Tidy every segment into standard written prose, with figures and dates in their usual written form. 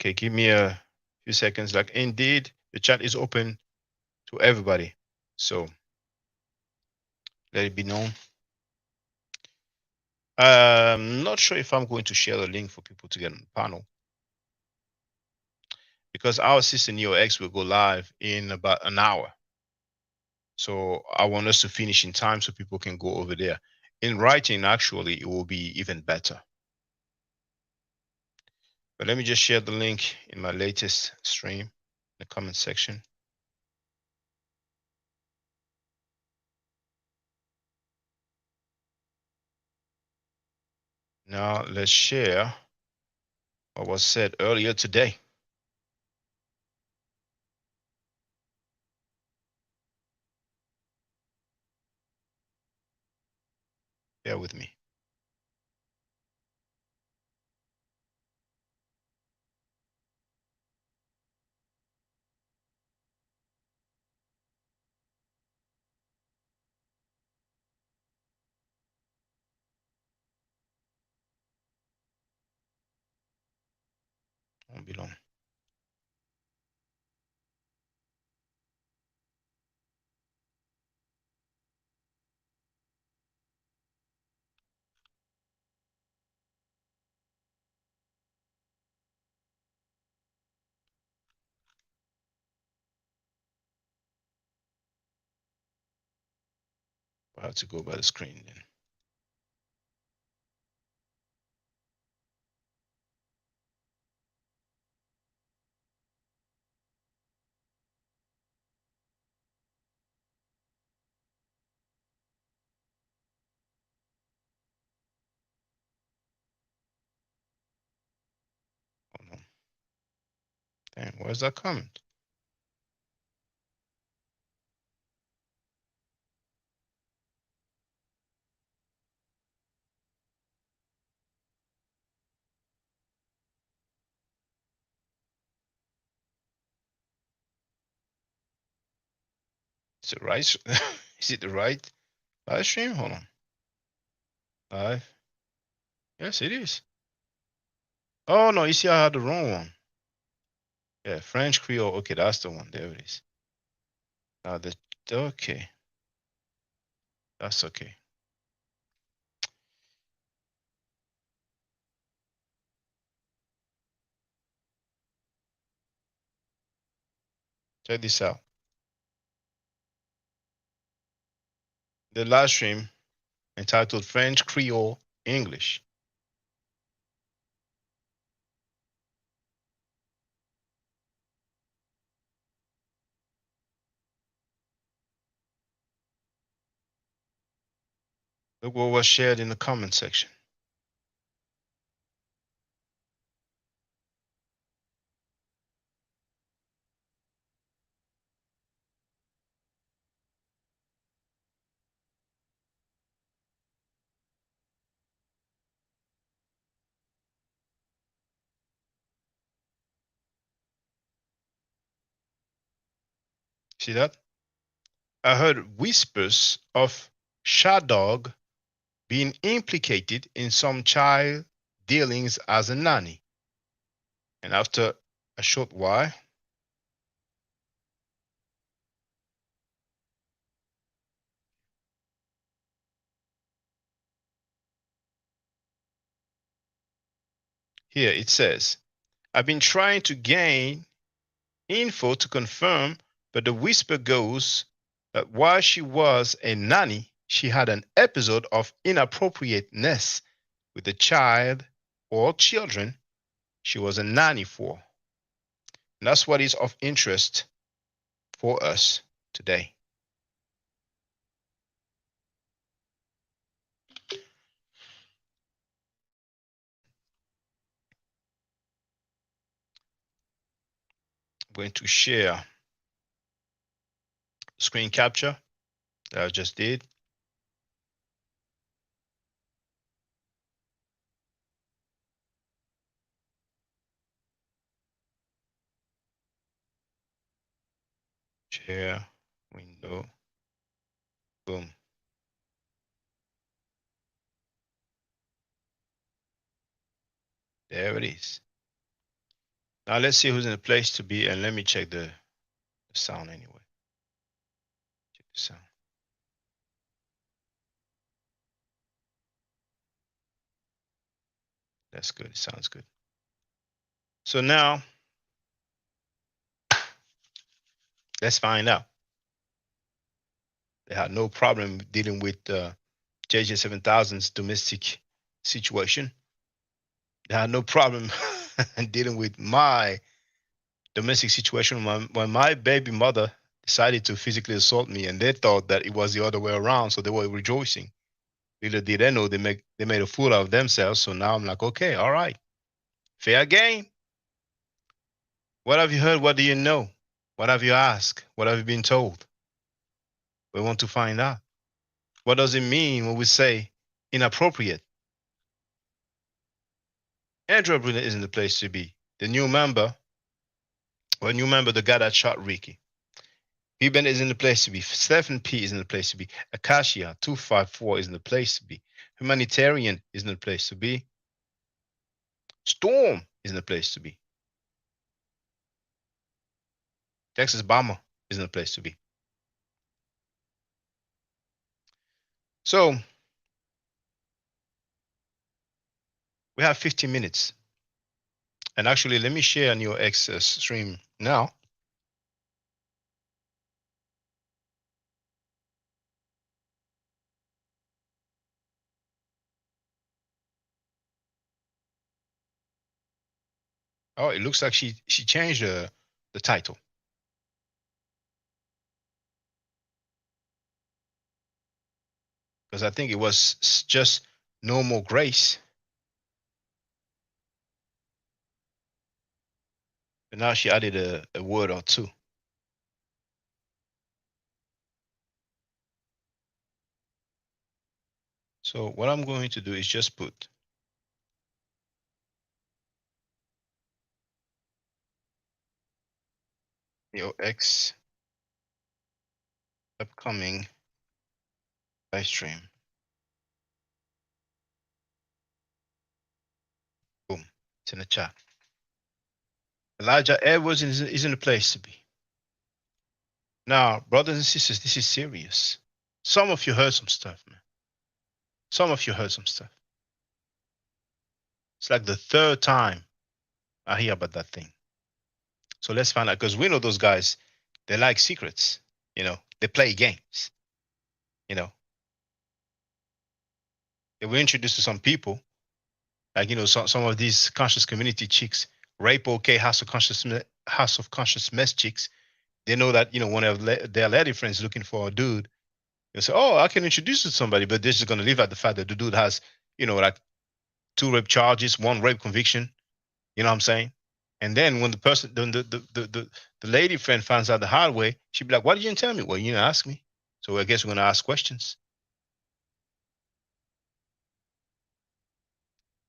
Okay, give me a few seconds. Like, indeed, the chat is open to everybody. So let it be known. I'm not sure if I'm going to share the link for people to get on the panel, because our sister Neo X will go live in about an hour. So I want us to finish in time so people can go over there. In writing, actually, it will be even better. But let me just share the link in my latest stream in the comment section. Now let's share what was said earlier today. Bear with me. Won't be long. I have to go by the screen then. Hold on. Dang, where's that comment? Is it right? Is it the right live stream? Hold on. Live. Yes, it is. Oh no, you see I had the wrong one. Yeah, French Creole. Okay, that's the one. There it is. Now the okay. That's okay. Check this out. The live stream entitled French Creole English. Look what was shared in the comment section. See that? I heard whispers of Shadog being implicated in some child dealings as a nanny. And after a short while, here it says, I've been trying to gain info to confirm, but the whisper goes that while she was a nanny, she had an episode of inappropriateness with the child or children she was a nanny for. And that's what is of interest for us today. I'm going to share screen capture that I just did. Share window. Boom. There it is. Now let's see who's in the place to be, and let me check the sound anyway. Check the sound. That's good. It sounds good. So now let's find out. They had no problem dealing with JJ 7000's domestic situation. They had no problem dealing with my domestic situation when my baby mother decided to physically assault me, and they thought that it was the other way around, so they were rejoicing. Little did they know they made a fool out of themselves. So now I'm like, okay, all right, fair game. What have you heard? What do you know? What have you asked? What have you been told? We want to find out. What does it mean when we say inappropriate? Andrew Brunet isn't the place to be. The new member, or new member, the guy that shot Ricky. P-Ben is in the place to be. Stephen P is in the place to be. Acacia 254 is in the place to be. Humanitarian is in the place to be. Storm is in the place to be. Texas Bomber is in the place to be. So we have 15 minutes. And actually, let me share on your X stream now. Oh, it looks like she changed the title, because I think it was just No More Grace. But now she added a word or two. So what I'm going to do is just put your X upcoming live stream. Boom. It's in the chat. Elijah Edwards is in the place to be. Now, brothers and sisters, this is serious. Some of you heard some stuff, man. Some of you heard some stuff. It's like the third time I hear about that thing. So let's find out, because we know those guys, they like secrets. They play games. They were introduced to some people, like some of these conscious community chicks, rape okay, house of conscious mess chicks. They know that one of their lady friends looking for a dude. They say, "Oh, I can introduce you to somebody," but they're just gonna leave at the fact that the dude has, like 2 rape charges, 1 rape conviction. You know what I'm saying? And then when the lady friend finds out the hard way, she'd be like, "Why did you tell me?" Well, you didn't ask me. So I guess we're gonna ask questions.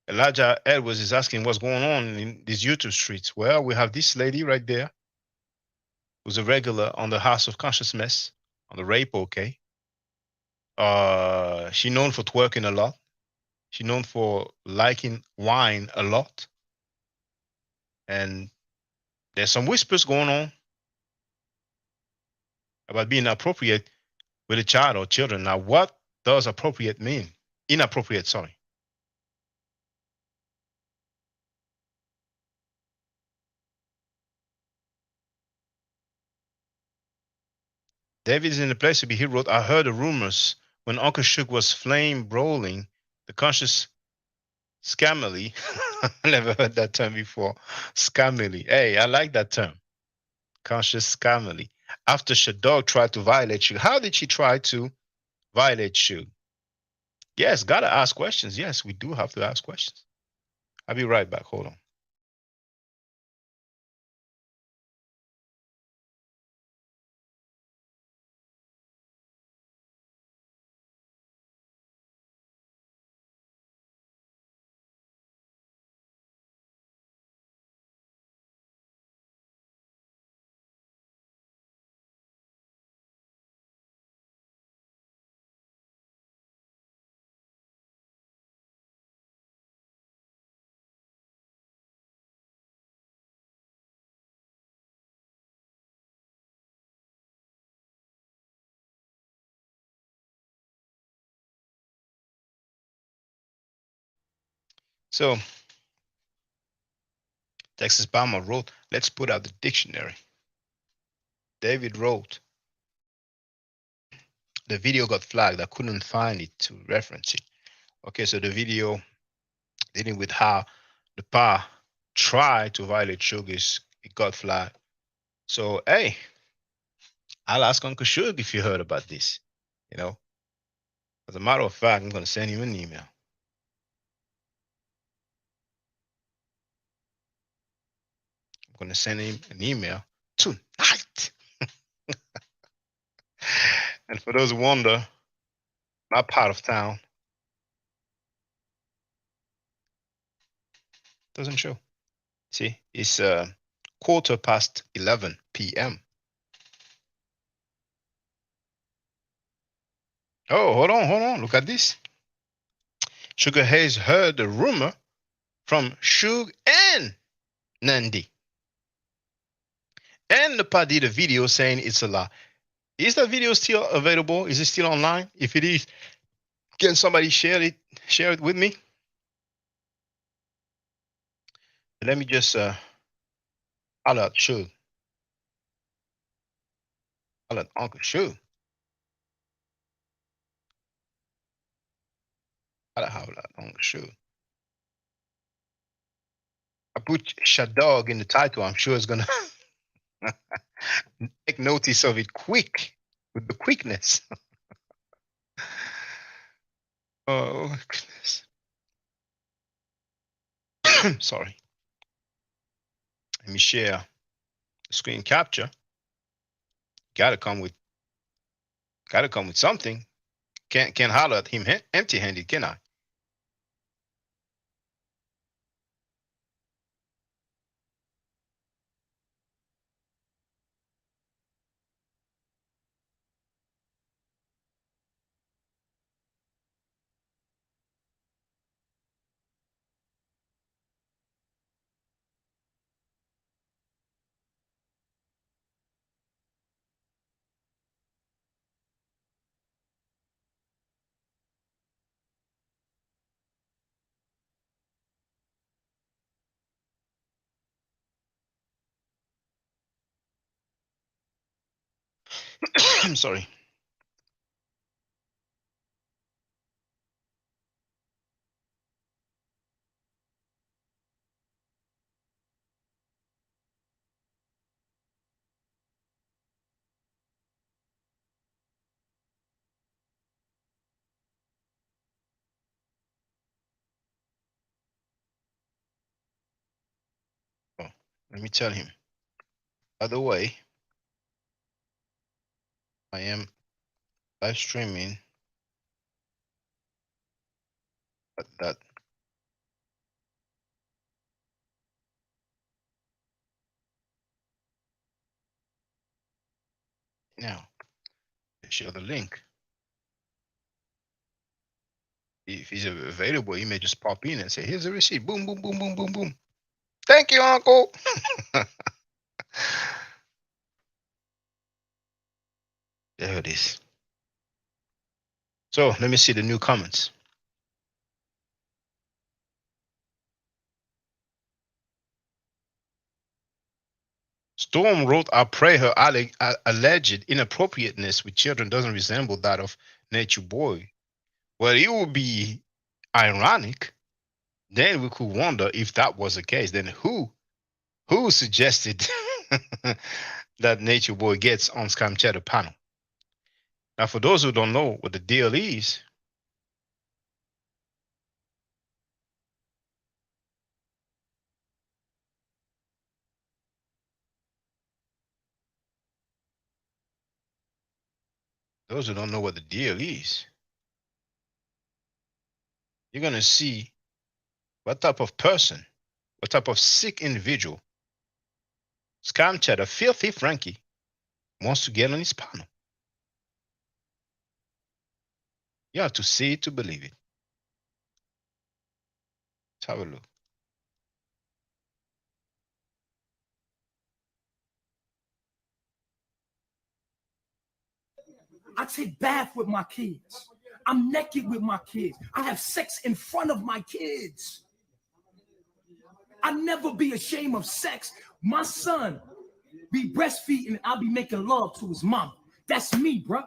Elijah Edwards is asking what's going on in these YouTube streets. Well, we have this lady right there who's a regular on the House of Conscious Mess, on the rape, okay. She known for twerking a lot. She known for liking wine a lot. And there's some whispers going on about being appropriate with a child or children. Now, what does appropriate mean? Inappropriate, sorry. David is in the place to be. He wrote, I heard the rumors when Uncle Shook was flame rolling, the conscious scammily. I never heard that term before. Scammily. Hey, I like that term. Conscious scammily. After Shadog tried to violate you. How did she try to violate you? Yes, gotta ask questions. Yes, we do have to ask questions. I'll be right back. Hold on. So Texas Palmer wrote, let's put out the dictionary. David wrote, the video got flagged. I couldn't find it to reference it. Okay, so the video dealing with how the pa tried to violate Sugar's, it got flagged. So hey, I'll ask Uncle Suge if you heard about this. You know, as a matter of fact, I'm gonna send him an email. I'm gonna send him an email tonight. And for those who wonder, my part of town doesn't show. See, it's 11:15 p.m. Oh, hold on. Look at this. Sugar Hayes heard the rumor from Suge and Nandi. And the pa did a video saying it's a lie. Is that video still available? Is it still online? If it is, can somebody share it with me? Let me just holler at Suge. Holler at Uncle Suge. Holler at Uncle Suge. I put Shadog in the title. I'm sure it's gonna take notice of it quick with the quickness. Oh goodness. Sorry. Let me share screen capture. Gotta come with something. Can't holler at him empty-handed, can I? I'm sorry. Oh, let me tell him. By the way, I am live streaming that now. Share the link. If he's available, he may just pop in and say, "Here's the receipt." Boom, boom, boom, boom, boom, boom. Thank you, Uncle. There it is. So let me see the new comments. Storm wrote, I pray her alleged inappropriateness with children doesn't resemble that of Nature Boy. Well, it would be ironic. Then we could wonder if that was the case. Then who suggested that Nature Boy gets on Scam Chatter panel? Now, for those who don't know what the deal is, those who don't know what the deal is, you're gonna see what type of person, what type of sick individual Scam Chatter, Filthy Frankie, wants to get on his panel. You have to see it to believe it. Let's have a look. I take bath with my kids. I'm naked with my kids. I have sex in front of my kids. I never be ashamed of sex. My son be breastfeeding, I'll be making love to his mom. That's me, bruh.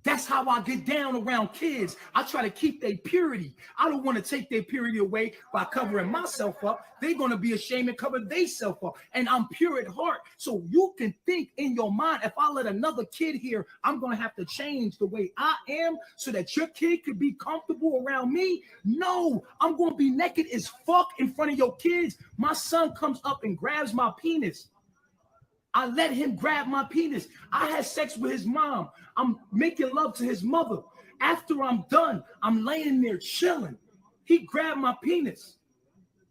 That's how I get down around kids. I try to keep their purity. I don't want to take their purity away by covering myself up. They're going to be ashamed and cover themselves up. And I'm pure at heart. So you can think in your mind, if I let another kid here, I'm going to have to change the way I am so that your kid could be comfortable around me. No, I'm going to be naked as fuck in front of your kids. My son comes up and grabs my penis. I let him grab my penis. I had sex with his mom. I'm making love to his mother. After I'm done, I'm laying there chilling. He grabbed my penis.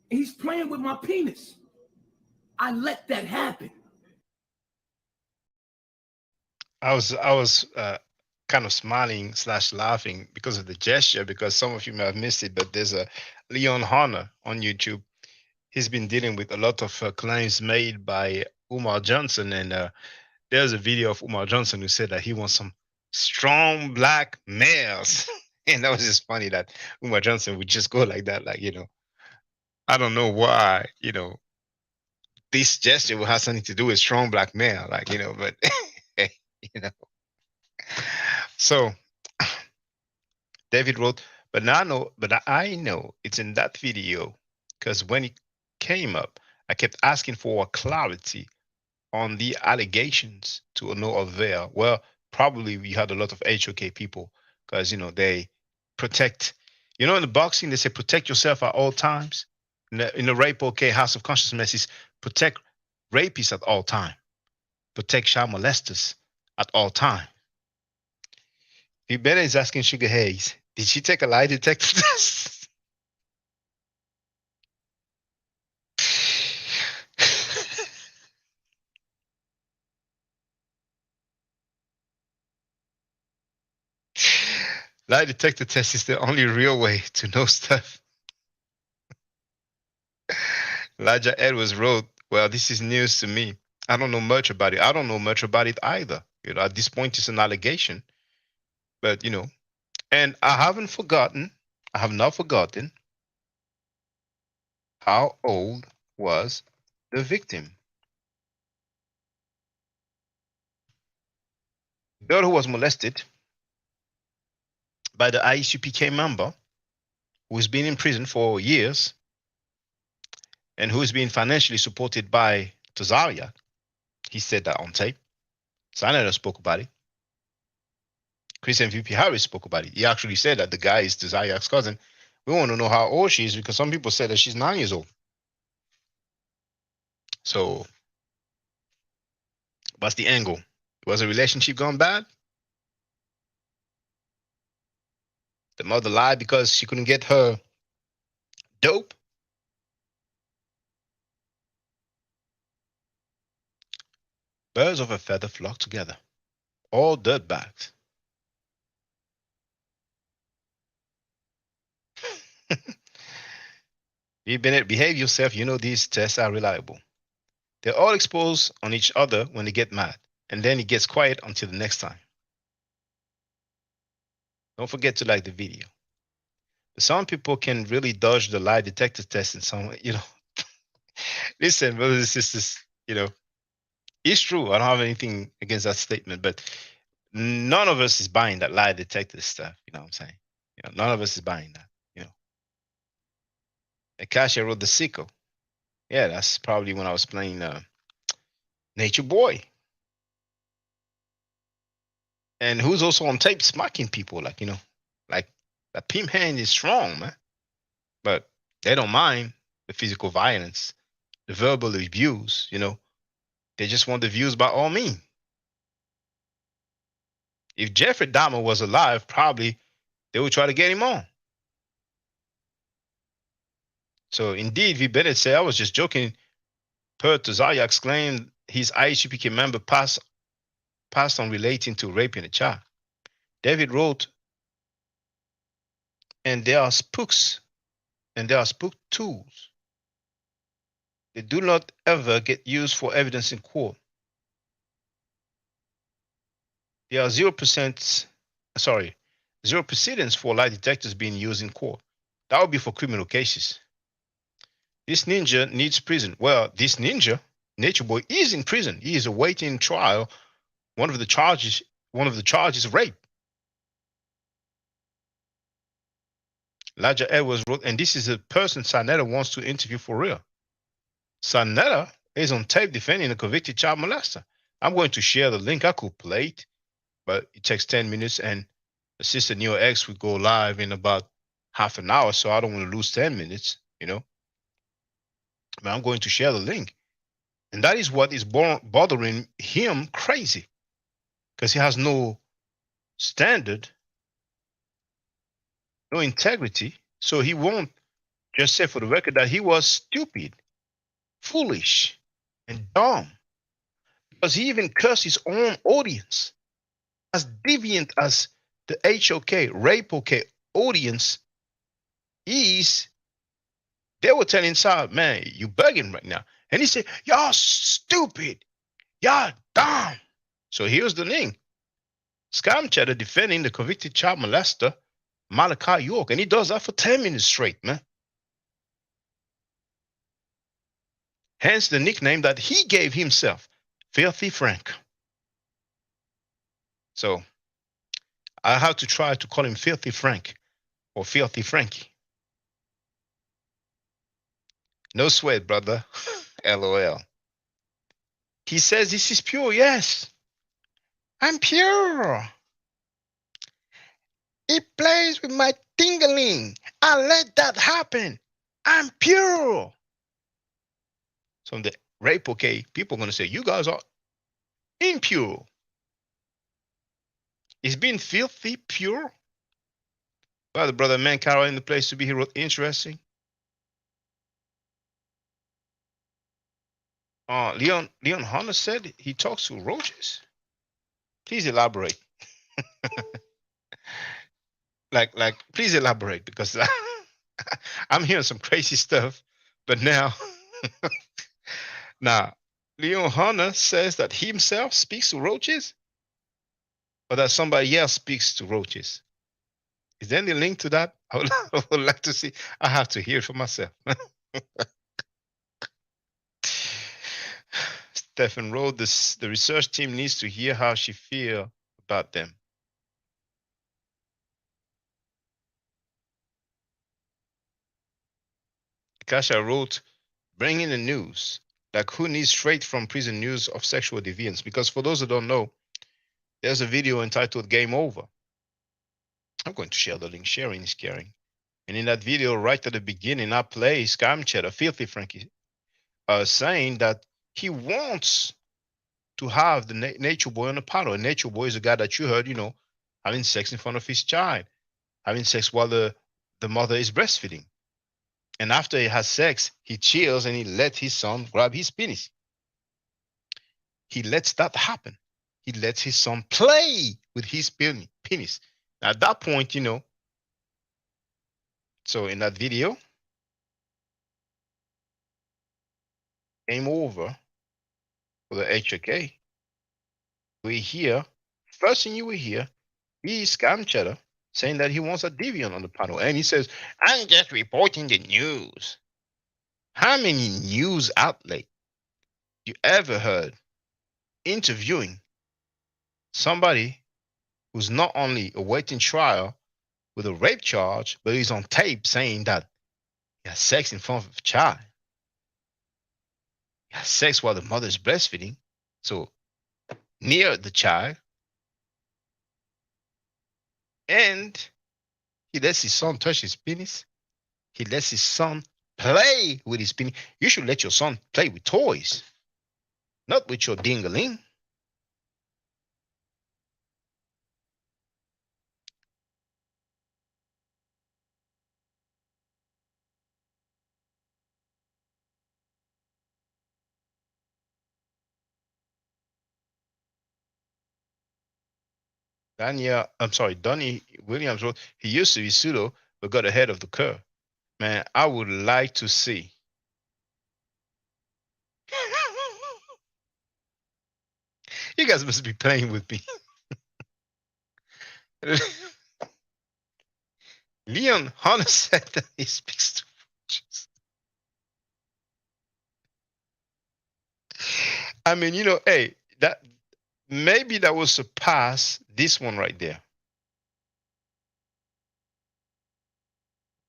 He's playing with my penis. I let that happen. I was kind of smiling slash laughing because of the gesture, because some of you may have missed it, but there's a Leon Horner on YouTube. He's been dealing with a lot of claims made by Umar Johnson, and there's a video of Umar Johnson who said that he wants some strong black males. And that was just funny that Umar Johnson would just go like that, like, I don't know why, this gesture will have something to do with strong black male, like, but you know. So David wrote, but I know it's in that video because when it came up, I kept asking for clarity on the allegations to no avail. Well, probably we had a lot of HOK people because they protect. In the boxing they say protect yourself at all times. In the rape OK House of Consciousness is protect rapists at all time, protect child molesters at all time. V. Bennett is asking Sugar Hayes, did she take a lie detector test? Lie detector test is the only real way to know stuff. Elijah Edwards wrote, well, this is news to me. I don't know much about it. I don't know much about it either. At this point, it's an allegation. But, and I have not forgotten how old was the victim. The girl who was molested by the IECPK member who's been in prison for years and who's been financially supported by Tazaria. He said that on tape. Senator spoke about it. Christian VP Harris spoke about it. He actually said that the guy is Tazariak's cousin. We want to know how old she is because some people said that she's 9 years old. So what's the angle? Was a relationship gone bad? The mother lied because she couldn't get her dope? Birds of a feather flock together. All dirtbags. Bennett, behave yourself. These tests are reliable. They're all exposed on each other when they get mad, and then it gets quiet until the next time. Don't forget to like the video. But some people can really dodge the lie detector test in some, Listen, brothers and sisters, it's true. I don't have anything against that statement, but none of us is buying that lie detector stuff. You know what I'm saying? None of us is buying that. Akashi wrote the sequel. Yeah, that's probably when I was playing Nature Boy. And who's also on tape smacking people, like that pimp hand is strong, man. But they don't mind the physical violence, the verbal abuse, They just want the views by all means. If Jeffrey Dahmer was alive, probably they would try to get him on. So indeed, V. Bennett said, I was just joking. Per Tazariak's claim his IHPK member passed on relating to raping a child. David wrote, and there are spooks, and there are spook tools. They do not ever get used for evidence in court. There are 0% precedence for lie detectors being used in court. That would be for criminal cases. This ninja needs prison. Well, this ninja, Nature Boy, is in prison. He is awaiting trial. One of the charges, one of the charges, rape. Elijah Edwards wrote, and this is a person Sanetta wants to interview for real. Sanetta is on tape defending a convicted child molester. I'm going to share the link. I could play it, but it takes 10 minutes, and Sister Neo X would go live in about half an hour, so I don't want to lose 10 minutes, you know. But I'm going to share the link. And that is what is bothering him crazy, because he has no standard, no integrity. So he won't just say for the record that he was stupid, foolish, and dumb, because he even cursed his own audience. As deviant as the HOK, Rape OK audience is, they were telling Saab, man, you bugging right now. And he said, y'all stupid, y'all dumb. So here's the link. Scam Cheddar defending the convicted child molester, Malachi York. And he does that for 10 minutes straight, man. Hence the nickname that he gave himself, Filthy Frank. So I have to try to call him Filthy Frank or Filthy Frankie. No sweat, brother. LOL. He says this is pure. Yes, I'm pure. It plays with my tingling. I let that happen. I'm pure. So the rape, okay, people are going to say, you guys are impure. Is being filthy pure? Well, the brother Man Carol in the place to be, he wrote, interesting. Leon Hunter said he talks to roaches. Please elaborate. Please elaborate, because I'm hearing some crazy stuff. But now, now, Leon Hunter says that he himself speaks to roaches, or that somebody else speaks to roaches. Is there any link to that? I would like to see. I have to hear it for myself. Stephen wrote this. The research team needs to hear how she feel about them. Kasha wrote, bringing the news. Like, who needs straight from prison news of sexual deviance? Because for those who don't know, there's a video entitled Game Over. I'm going to share the link. Sharing is caring. And in that video, right at the beginning, I play Scam Cheddar, Filthy Frankie, saying that he wants to have the Nature Boy on the panel. And Nature Boy is a guy that you heard, having sex in front of his child, having sex while the mother is breastfeeding. And after he has sex, he chills and he lets his son grab his penis. He lets that happen. He lets his son play with his penis. At that point, so in that video, Game Over for the HOK, we hear, first thing you will hear is Scam Cheddar saying that he wants a deviant on the panel. And he says, I'm just reporting the news. How many news outlets you ever heard interviewing somebody who's not only awaiting trial with a rape charge, but he's on tape saying that he has sex in front of a child? He has sex while the mother is breastfeeding, so near the child. And he lets his son touch his penis. He lets his son play with his penis. You should let your son play with toys, not with your dingling. Donnie Williams wrote, he used to be pseudo, but got ahead of the curve. Man, I would like to see. You guys must be playing with me. Leon Hunter said that he speaks to roaches. I mean, hey, that maybe that will surpass this one right there.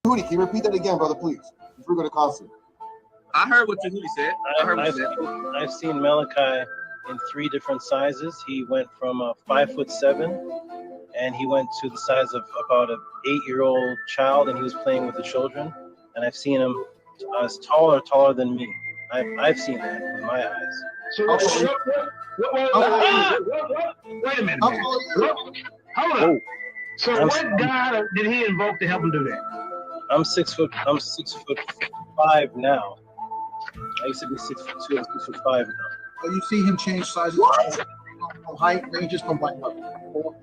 Hootie, can you repeat that again, brother, please? If we're going to concert. I heard what Tahuti said. I heard what I've, you said. I've seen Malachi in 3 different sizes. He went from a 5'7", and he went to the size of about an 8-year-old child, and he was playing with the children. And I've seen him as taller than me. I've seen that with my eyes. So wait a minute, man. Hold up. Oh, So what God did he invoke to help him do that? I'm 6'5" now. I used to be 6'2". I'm 6'5" now. Oh, you see him change sizes from height ranges from like what,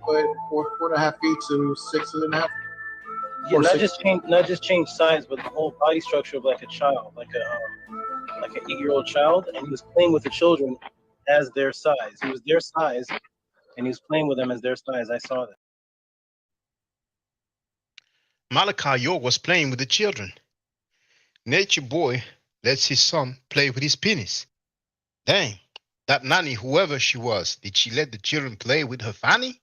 4.5 feet to 6.5. Yeah, not just change size, but the whole body structure of like a child, like an 8-year-old child, and he was playing with the children as their size. He was their size, and he was playing with them as their size. I saw that. Malachi York was playing with the children. Nature Boy lets his son play with his penis. Dang, that nanny, whoever she was, did she let the children play with her fanny?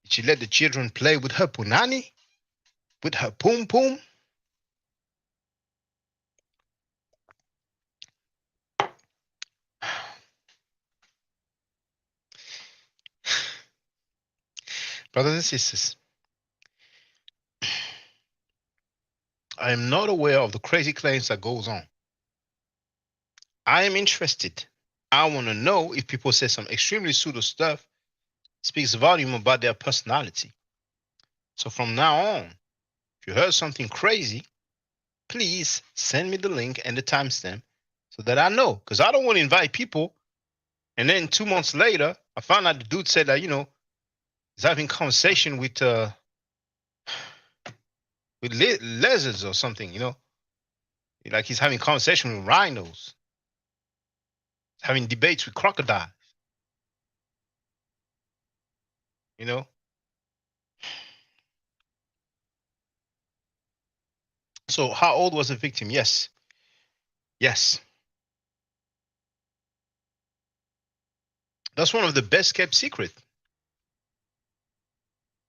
Did she let the children play with her punani? With her poom poom? Brothers and sisters, I am not aware of the crazy claims that goes on. I am interested. I want to know if people say some extremely pseudo stuff speaks volume about their personality. So from now on, if you heard something crazy, please send me the link and the timestamp so that I know. Because I don't want to invite people and then 2 months later, I found out the dude said that, he's having conversation with lizards or something, like he's having conversation with rhinos, having debates with crocodiles, So how old was the victim? Yes. That's one of the best kept secret.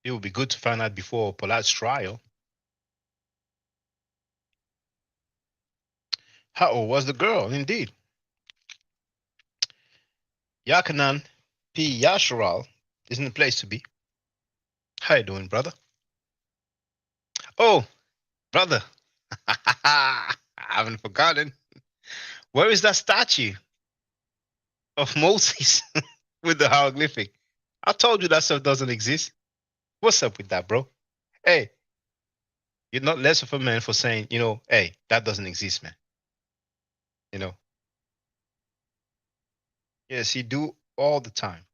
It would be good to find out before Pollard's trial. How old was the girl? Indeed. Yakanan P. Yasharal isn't the place to be. How you doing, brother? Oh, brother. I haven't forgotten. Where is that statue of Moses with the hieroglyphic? I told you that stuff doesn't exist. What's up with that, bro? Hey, you're not less of a man for saying, hey, that doesn't exist, man. Yes, he do all the time.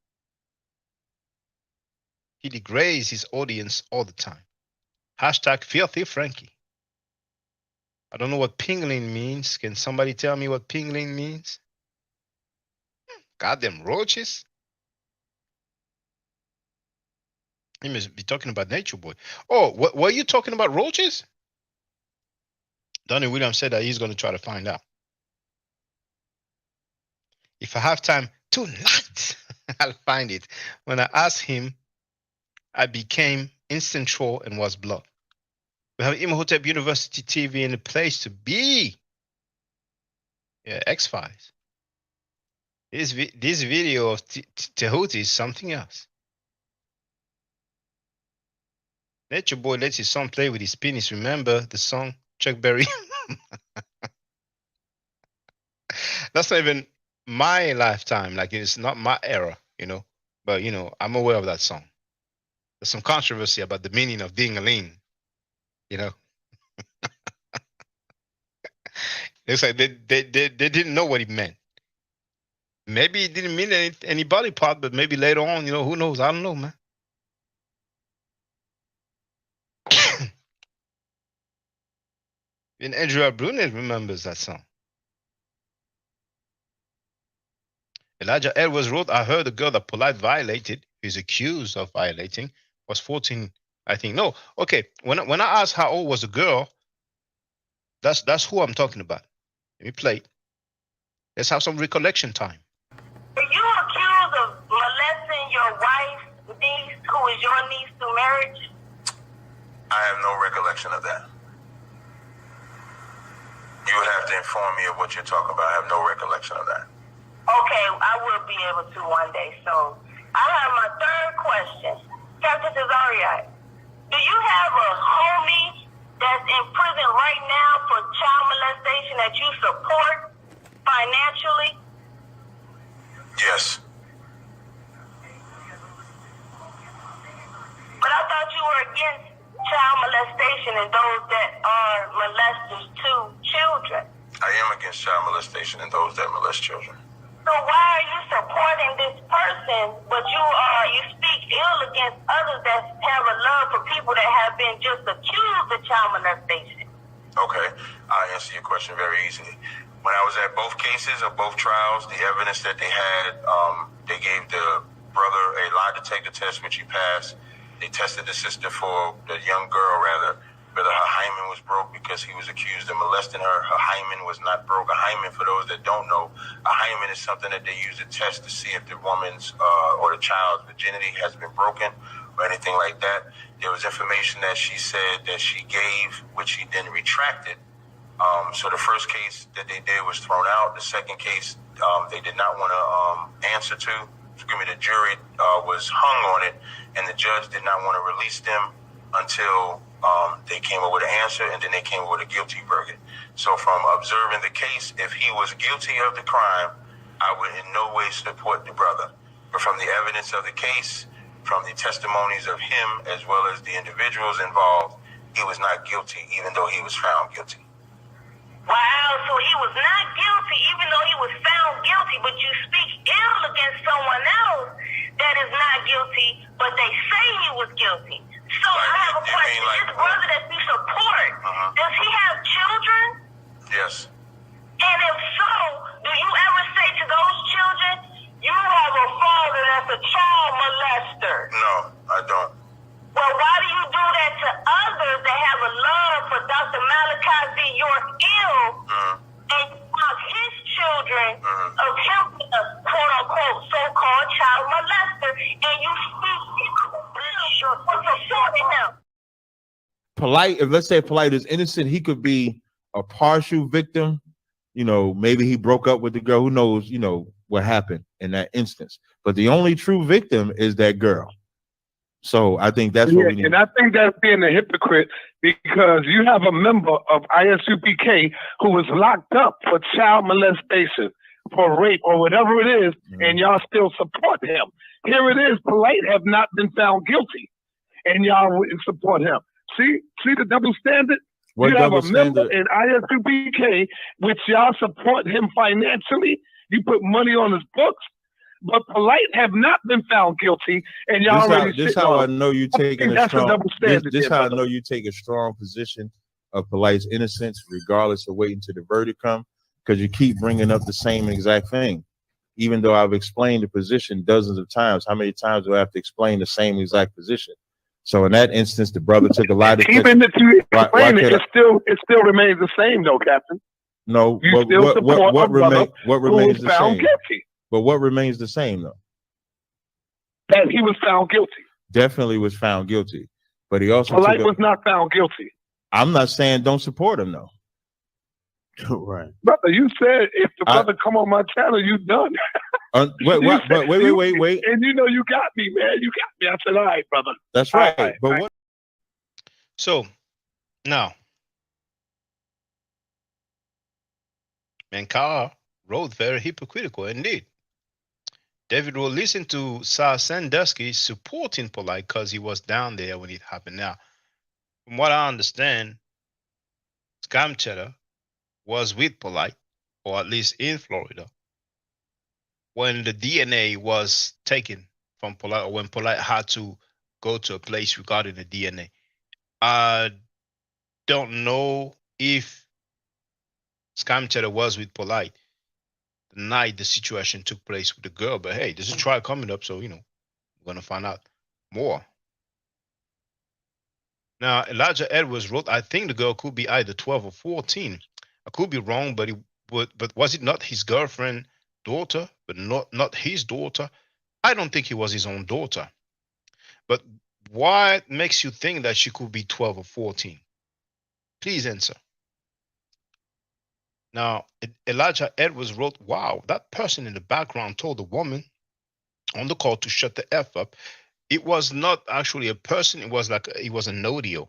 He degrades his audience all the time. Hashtag filthy Frankie. I don't know what pingling means. Can somebody tell me what pingling means? Goddamn roaches. He must be talking about Nature Boy. Oh, what were you talking about, roaches? Donnie Williams said that he's going to try to find out. If I have time tonight, I'll find it. When I asked him, I became instant troll and was blocked. We have Imhotep University TV in the place to be. Yeah, X-Files. This video of Tehuti is something else. Nature Boy lets his son play with his penis. Remember the song Chuck Berry? That's not even my lifetime. Like, it's not my era, But, I'm aware of that song. There's some controversy about the meaning of ding-a-ling, It's like they didn't know what he meant. Maybe it didn't mean any body part, but maybe later on, who knows? I don't know, man. And Andrea Brunet remembers that song. Elijah Edwards wrote, I heard the girl that Polite violated, is accused of violating, was 14, I think. No, okay. When I asked how old was the girl, that's who I'm talking about. Let me play. Let's have some recollection time. Are you accused of molesting your wife's niece, who is your niece through marriage? I have no recollection of that. You would have to inform me of what you're talking about. I have no recollection of that. Okay, I will be able to one day. So I have my third question. Captain Cesario, do you have a homie that's in prison right now for child molestation that you support financially? Yes. But I thought you were against child molestation and those that are molesters to children. I am against child molestation and those that molest children. So why are you supporting this person, but you speak ill against others that have a love for people that have been just accused of child molestation? Okay, I'll answer your question very easily. When I was at both cases of both trials, the evidence that they had, they gave the brother a lie detector test, which he passed. They tested the sister for the young girl, rather, whether her hymen was broke because he was accused of molesting her. Her hymen was not broke. A hymen, for those that don't know, a hymen is something that they use to test to see if the woman's or the child's virginity has been broken or anything like that. There was information that she said that she gave, which she then retracted. So the first case that they did was thrown out. The second case, they did not want to answer to. The jury was hung on it, and the judge did not want to release them until they came up with an answer, and then they came up with a guilty verdict. So from observing the case, if he was guilty of the crime, I would in no way support the brother. But from the evidence of the case, from the testimonies of him as well as the individuals involved, he was not guilty, even though he was found guilty. Wow, so he was not guilty even though he was found guilty, but you speak ill against someone else that is not guilty, but they say he was guilty. So I have a question. This brother that you support, does he have children? Yes. And if so, do you ever say to those children, you have a father that's a child molester? No, I don't. Well, why do you do that to others that have a love for Dr. Malachi Z. York Ill and cause his children of him being a quote-unquote so-called child molester, and you speak for supporting him? Polite, if let's say Polite is innocent, he could be a partial victim. You know, maybe he broke up with the girl. Who knows, you know, what happened in that instance. But the only true victim is that girl. So I think that's what we need. And I think that's being a hypocrite because you have a member of ISUPK who was locked up for child molestation, for rape or whatever it is, and y'all still support him. Here it is, Polite have not been found guilty, and y'all wouldn't support him. See the double standard? What you have double a member standard? in ISUPK, which y'all support him financially. You put money on his books. But Polite have not been found guilty, and y'all This how I know you taking a strong. This how I know you take a strong position of Polite's innocence, regardless of waiting till the verdict come, because you keep bringing up the same exact thing, even though I've explained the position dozens of times. How many times do I have to explain the same exact position? So in that instance, the brother took a lot of. Even if you explain it, it still remains the same, though, Captain. No, you still support what remains the same? Guilty. But what remains the same, though? That he was found guilty. Definitely was found guilty. But he also Polite was not found guilty. I'm not saying don't support him, though. Right. Brother, you said if the brother come on my channel, you done. Wait. And you know you got me, man. You got me. I said, all right, brother. That's right. Right. But what? So, now, Mankara wrote very hypocritical indeed. David will listen to Sir Sandusky supporting Polite because he was down there when it happened. Now, from what I understand, Scam Cheddar was with Polite, or at least in Florida, when the DNA was taken from Polite, or when Polite had to go to a place regarding the DNA. I don't know if Scam Cheddar was with Polite the night the situation took place with the girl, but hey, there's a trial coming up, so you know we're gonna find out more. Now, Elijah Edwards wrote, I think the girl could be either 12 or 14. I could be wrong, but it but was it not his girlfriend, daughter, but not his daughter? I don't think it was his own daughter. But what makes you think that she could be 12 or 14? Please answer. Now, Elijah Edwards wrote, wow, that person in the background told the woman on the call to shut the F up. It was not actually a person, it was an audio.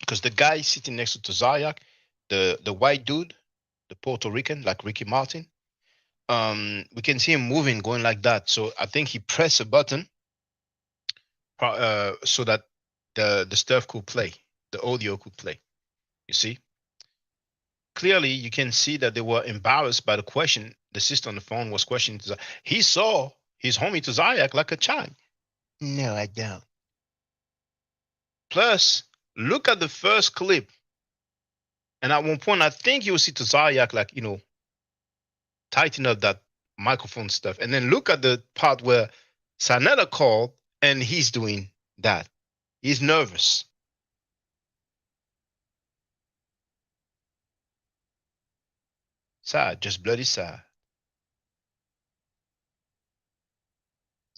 Because the guy sitting next to Zayak, the white dude, the Puerto Rican, like Ricky Martin, we can see him moving, going like that. So I think he pressed a button so that the stuff could play, the audio could play. You see? Clearly, you can see that they were embarrassed by the question. The sister on the phone was questioning. He saw his homie to Zayak like a child. No, I don't. Plus, look at the first clip. And at one point, I think you'll see to Zayak like, tighten up that microphone stuff. And then look at the part where Sanetta called and he's doing that. He's nervous. Sad, just bloody sad.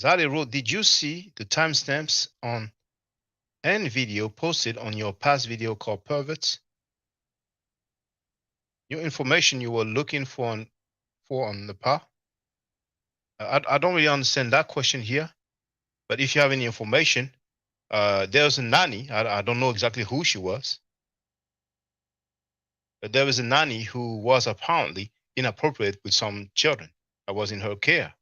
Zali wrote, did you see the timestamps on any video posted on your past video called Perverts? Your information you were looking for on the PA? I don't really understand that question here, but if you have any information, there's a nanny. I don't know exactly who she was, but there was a nanny who was apparently inappropriate with some children that was in her care.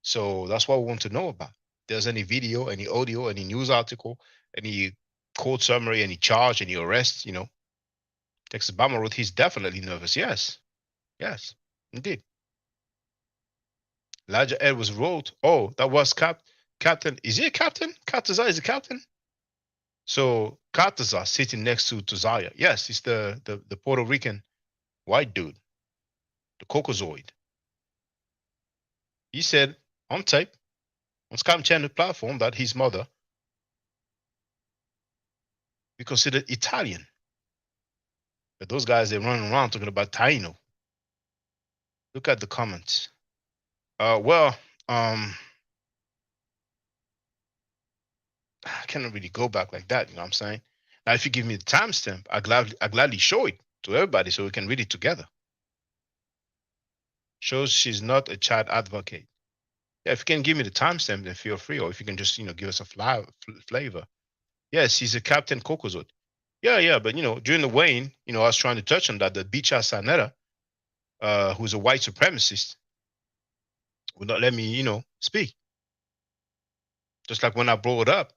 So that's what we want to know about. If there's any video, any audio, any news article, any court summary, any charge, any arrest, Texas Bama wrote, he's definitely nervous. Yes, indeed. Elijah Edwards wrote, oh, that was Captain. Is he a captain? Katazar is a captain? So Katazar sitting next to Tazaya. Yes, he's the Puerto Rican white dude, the Cocozoid. He said on tape, on Scam Channel platform, that his mother be considered Italian. But those guys, they're running around talking about Taino. Look at the comments. I cannot really go back like that, you know what I'm saying? Now, if you give me the timestamp, I gladly show it to everybody so we can read it together. Shows she's not a child advocate. Yeah, if you can give me the timestamp, then feel free, or if you can just, give us a flavor. Yes, he's a Captain Cocozot. Yeah, but during the weighing, I was trying to touch on that. The Bicha Sanetta, who's a white supremacist, would not let me, speak. Just like when I brought up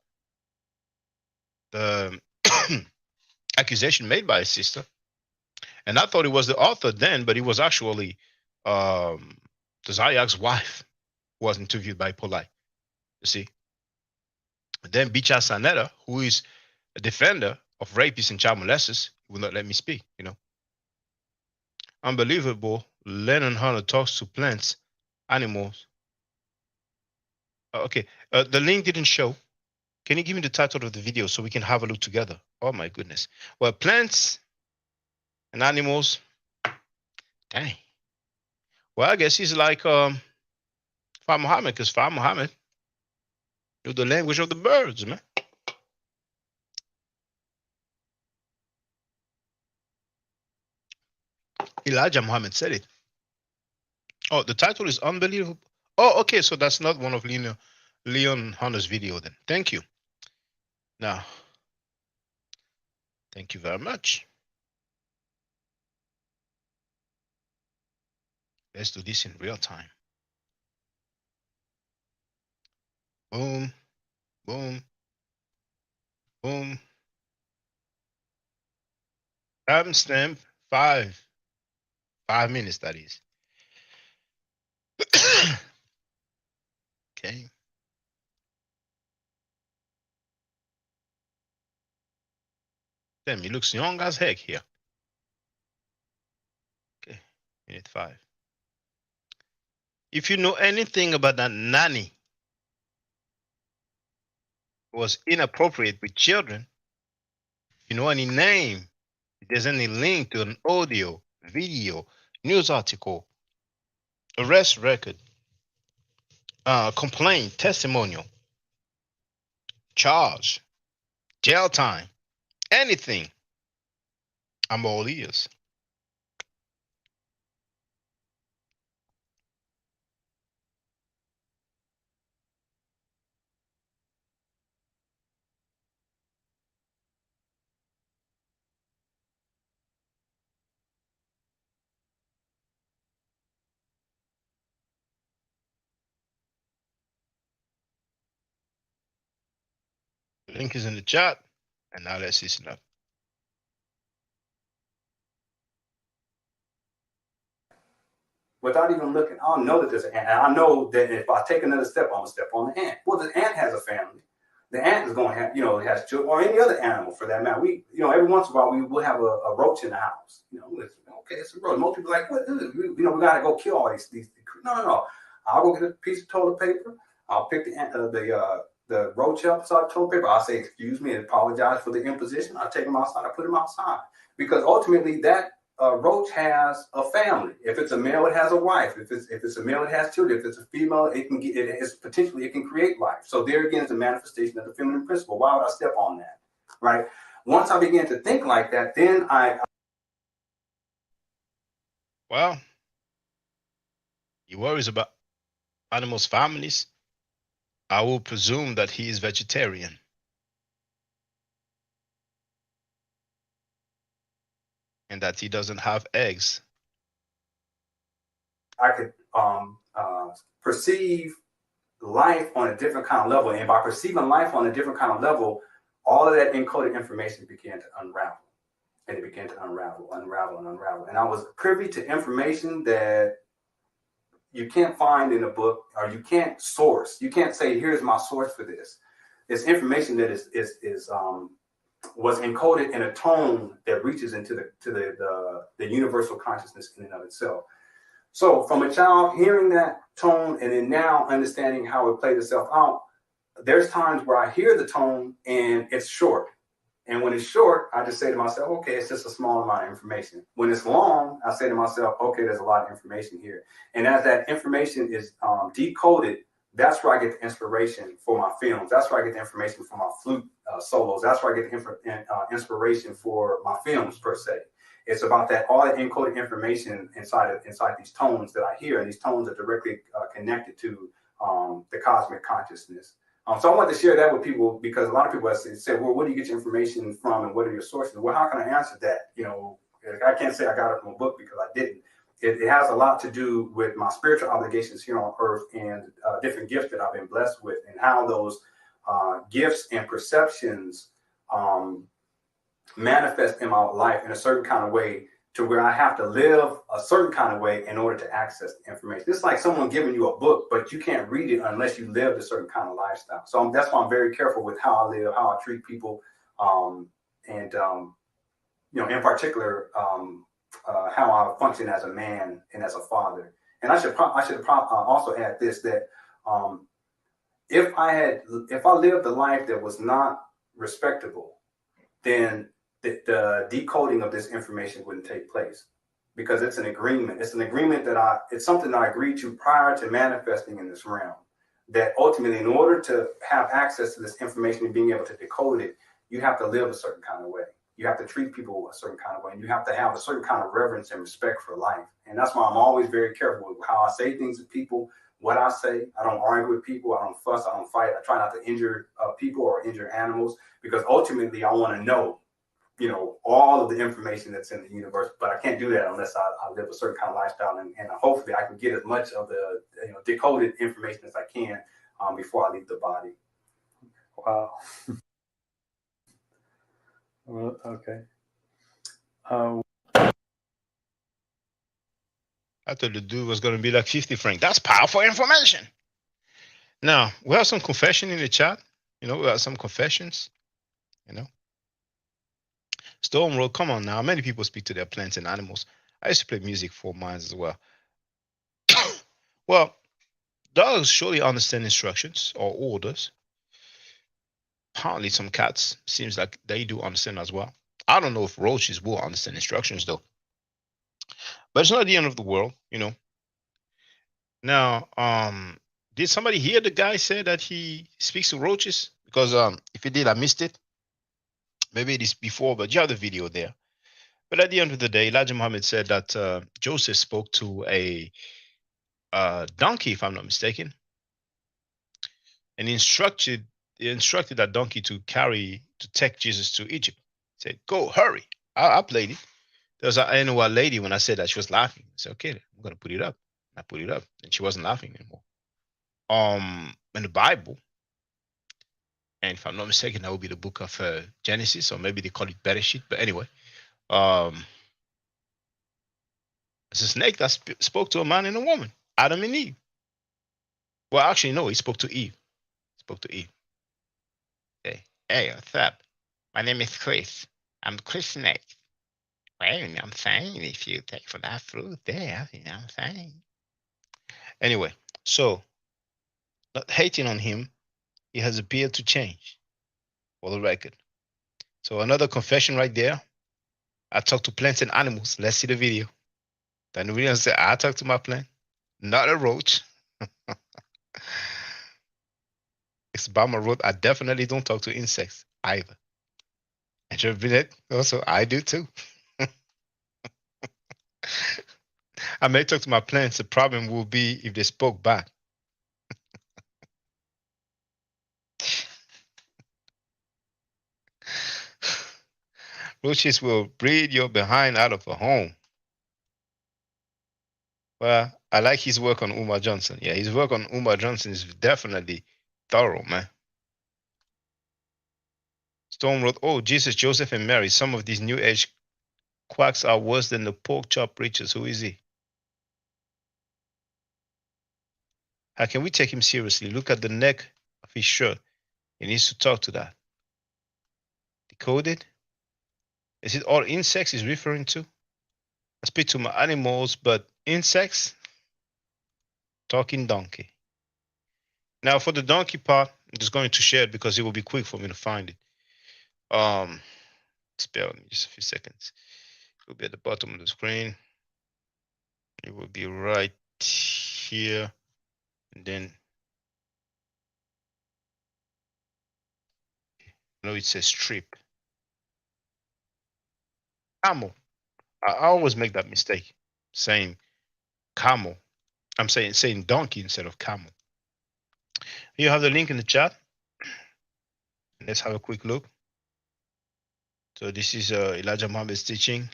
the accusation made by his sister, and I thought it was the author then, but it was actually the Zayak's wife who was interviewed by Polite. You see. But then Bicha Sanetta, who is a defender of rapists and child molesters, will not let me speak. Unbelievable. Lennon Hunter talks to plants, animals. Okay, the link didn't show. Can you give me the title of the video so we can have a look together? Oh my goodness. Well, plants and animals. Dang. Well, I guess he's like Far Muhammad, because Far Muhammad knew the language of the birds, man. Elijah Muhammad said it. Oh, the title is Unbelievable. Oh, okay, so that's not one of Leon Hunter's video then. Thank you. Now, thank you very much. Let's do this in real time. Boom, boom, boom. Timestamp 5 minutes, that is. Okay. Damn, he looks young as heck here. Okay, minute 5. If you know anything about that nanny who was inappropriate with children, if you know any name, if there's any link to an audio, video, news article, arrest record, complaint, testimonial, charge, jail time, anything. I'm all ears. The link is in the chat. And now let's listen up. Without even looking, I'll know that there's an ant. And I know that if I take another step, I'm gonna step on the ant. Well, the ant has a family. The ant is going to have, it has children, or any other animal for that matter. We, every once in a while, we will have a roach in the house. It's a roach. Most people are like, what? We got to go kill all these. No. I'll go get a piece of toilet paper. I'll pick the roach up, side toilet paper. I'll say, excuse me, and apologize for the imposition. I'll take him outside. I put him outside because ultimately that roach has a family. If it's a male, it has a wife. If it's a male, it has children. If it's a female, it can create life. So there again is the manifestation of the feminine principle. Why would I step on that? Right? Once I begin to think like that, then Well, he worries about animals' families. I will presume that he is vegetarian. And that he doesn't have eggs. I could perceive life on a different kind of level. And by perceiving life on a different kind of level, all of that encoded information began to unravel. And it began to unravel. And I was privy to information that you can't find in a book, or you can't source. You can't say, here's my source for this. It's information that was encoded in a tone that reaches into the universal consciousness in and of itself. So from a child hearing that tone and then now understanding how it plays itself out, there's times where I hear the tone and it's short. And when it's short, I just say to myself, okay, it's just a small amount of information. When it's long, I say to myself, okay, there's a lot of information here. And as that information is decoded, that's where I get the inspiration for my films. That's where I get the information for my flute solos. That's where I get the inspiration for my films, per se. It's about all that encoded information inside these tones that I hear, and these tones are directly connected to the cosmic consciousness. So I want to share that with people because a lot of people have said, well, where do you get your information from and what are your sources? Well, how can I answer that? I can't say I got it from a book because I didn't. It has a lot to do with my spiritual obligations here on earth and different gifts that I've been blessed with and how those gifts and perceptions manifest in my life in a certain kind of way to where I have to live a certain kind of way in order to access the information. It's like someone giving you a book, but you can't read it unless you live a certain kind of lifestyle. So that's why I'm very careful with how I live, how I treat people, in particular, how I function as a man and as a father. And I should also add this, that if I lived a life that was not respectable, then the decoding of this information wouldn't take place because it's an agreement. It's an agreement it's something that I agreed to prior to manifesting in this realm. That ultimately, in order to have access to this information and being able to decode it, you have to live a certain kind of way. You have to treat people a certain kind of way, and you have to have a certain kind of reverence and respect for life. And that's why I'm always very careful with how I say things to people, what I say. I don't argue with people. I don't fuss. I don't fight. I try not to injure people or injure animals because ultimately I want to know, all of the information that's in the universe, but I can't do that unless I live a certain kind of lifestyle, and hopefully I can get as much of the decoded information as I can before I leave the body. Wow. Well, okay. I thought the dude was going to be like 50 franc. That's powerful information. Now, we have some confession in the chat. We have some confessions. Storm Road, come on now. Many people speak to their plants and animals. I used to play music for mine as well. Well, dogs surely understand instructions or orders. Apparently, some cats seems like they do understand as well. I don't know if roaches will understand instructions though. But it's not the end of the world, you know. Now, did somebody hear the guy say that he speaks to roaches? Because if he did, I missed it. Maybe it is before, but you have the video there. But at the end of the day, Elijah Muhammad said that Joseph spoke to a donkey, if I'm not mistaken, and he instructed that donkey to take Jesus to Egypt. He said, "Go, hurry!" I played it. I know a lady when I said that she was laughing. I said, "Okay, I'm gonna put it up." I put it up, and she wasn't laughing anymore. In the Bible, and if I'm not mistaken, that would be the book of Genesis, or maybe they call it Bereshit. But anyway, it's a snake that spoke to a man and a woman, Adam and Eve. Well, actually, no, he spoke to Eve. Spoke to Eve. Hey, what's up? My name is Chris. I'm Chris Snake. Well, you know what I'm saying? If you take for that fruit there, you know what I'm saying? Anyway, so not hating on him, he has appeared to change, for the record. So another confession right there. I talk to plants and animals. Let's see the video. Then we say, I talk to my plant, not a roach. It's Bama wrote, I definitely don't talk to insects either. And Javinet also, I do too. I may talk to my plants. The problem will be if they spoke back. Roaches will breed your behind out of a home. Well, I like his work on Umar Johnson. Yeah, his work on Umar Johnson is definitely thorough, man. Storm wrote, oh, Jesus, Joseph, and Mary. Some of these new age quacks are worse than the pork chop preachers. Who is he? How can we take him seriously? Look at the neck of his shirt. He needs to talk to that. Decoded? Is it all insects he's referring to? I speak to my animals, but insects? Talking donkey. Now for the donkey part, I'm just going to share it because it will be quick for me to find it. Spare me just a few seconds. It will be at the bottom of the screen. It will be right here. And then I know it says strip. Camel. I always make that mistake saying camel. I'm saying donkey instead of camel. You have the link in the chat. Let's have a quick look. So this is Elijah Muhammad's teaching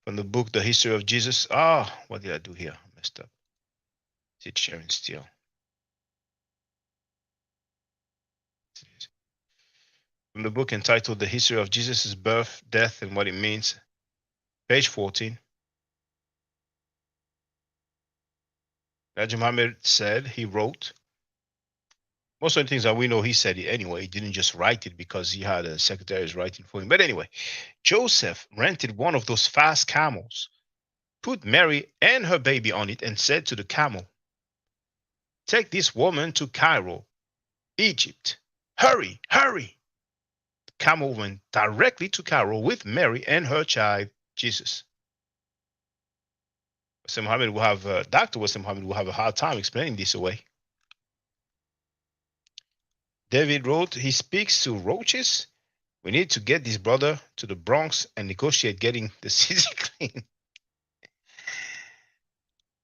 from the book The History of Jesus. What did I do here? I messed up. Is it sharing still? From the book entitled The History of Jesus' Birth, Death, and What It Means, page 14. Elijah Muhammad said, he wrote, most of the things that we know he said it anyway. He didn't just write it because he had a secretary writing for him. But anyway, Joseph rented one of those fast camels, put Mary and her baby on it, and said to the camel, take this woman to Cairo, Egypt. Hurry, hurry. The camel went directly to Cairo with Mary and her child, Jesus. Dr. Weston Muhammad will have a hard time explaining this away. David wrote, he speaks to roaches. We need to get this brother to the Bronx and negotiate getting the city clean.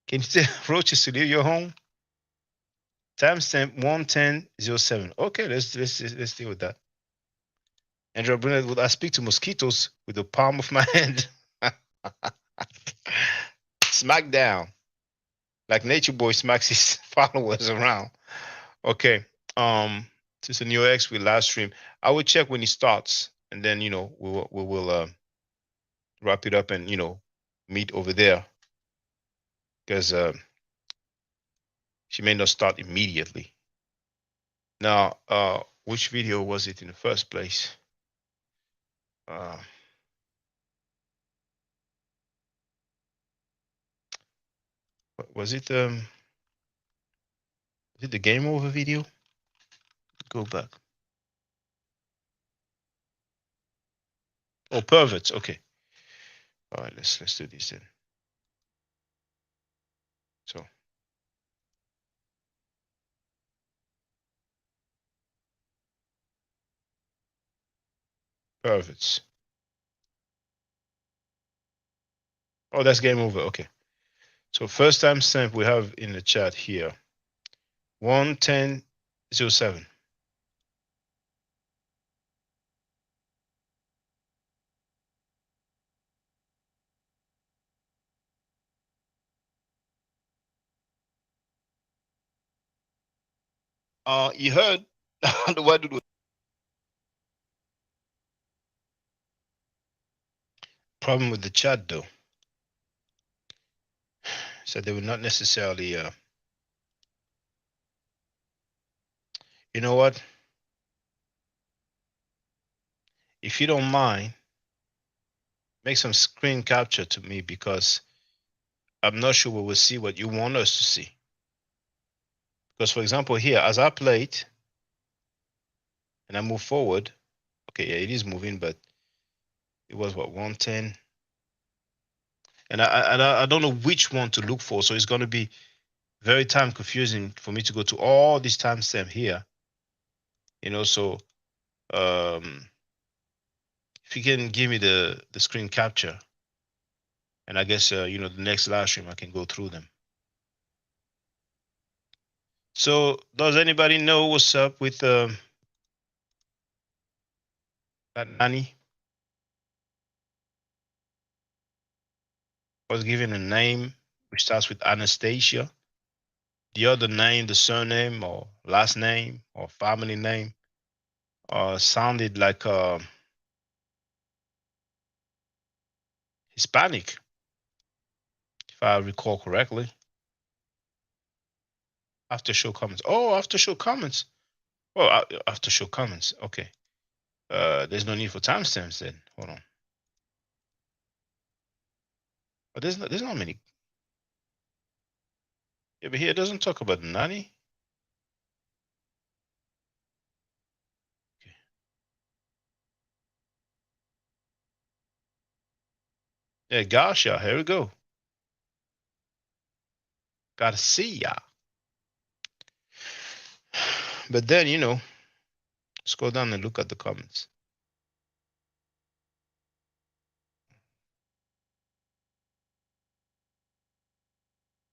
Can you tell roaches to leave your home? Timestamp 11007. Okay, let's deal with that. Andrew Brunet, would I speak to mosquitoes with the palm of my hand? Smack down. Like Nature Boy smacks his followers around. Okay. Since the New X we live stream, I will check when he starts, and then we will wrap it up and meet over there, because she may not start immediately. Now, which video was it in the first place? Was it the game over video? Go back. Oh, perverts. Okay. All right, let's do this then. Perfect. Oh, that's game over. Okay. So first time stamp we have in the chat here. 11007. You heard what do problem with the chat though? So they will not necessarily you know what? If you don't mind, make some screen capture to me because I'm not sure we will see what you want us to see. Because for example here, as I play it and I move forward, okay, yeah, it is moving, but it was what 110. And I don't know which one to look for, so it's going to be very time confusing for me to go to all this timestamp here. You know, so if you can give me the screen capture, and I guess you know the next live stream I can go through them. So does anybody know what's up with that nanny? Was given a name which starts with Anastasia. The other name, the surname or last name or family name, sounded like Hispanic, if I recall correctly. After show comments. Oh, after show comments. Well, after show comments. Okay. There's no need for timestamps then. Hold on. But there's not many. Yeah, but here it doesn't talk about nanny. Okay. Yeah, Garcia. Here we go. Garcia. But then you know, scroll down and look at the comments.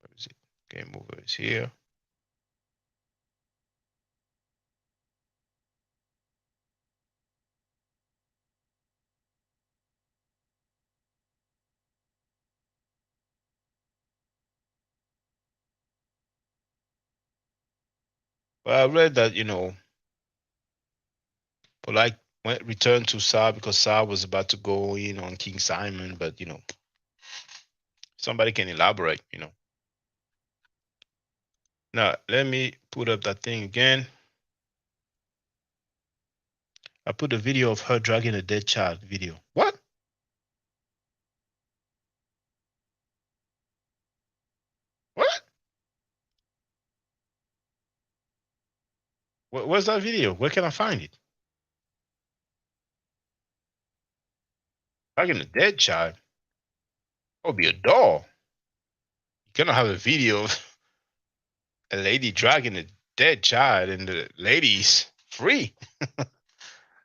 Where is it? Game over is here. Well, I read that you know, Polite went returned to Sa because Sa was about to go in on King Simon, but you know, somebody can elaborate. You know. Now let me put up that thing again. I put a video of her dragging a dead child video. What? What? Where's that video? Where can I find it? Dragging a dead child? That would be a doll. You cannot have a video of a lady dragging a dead child and the lady's free.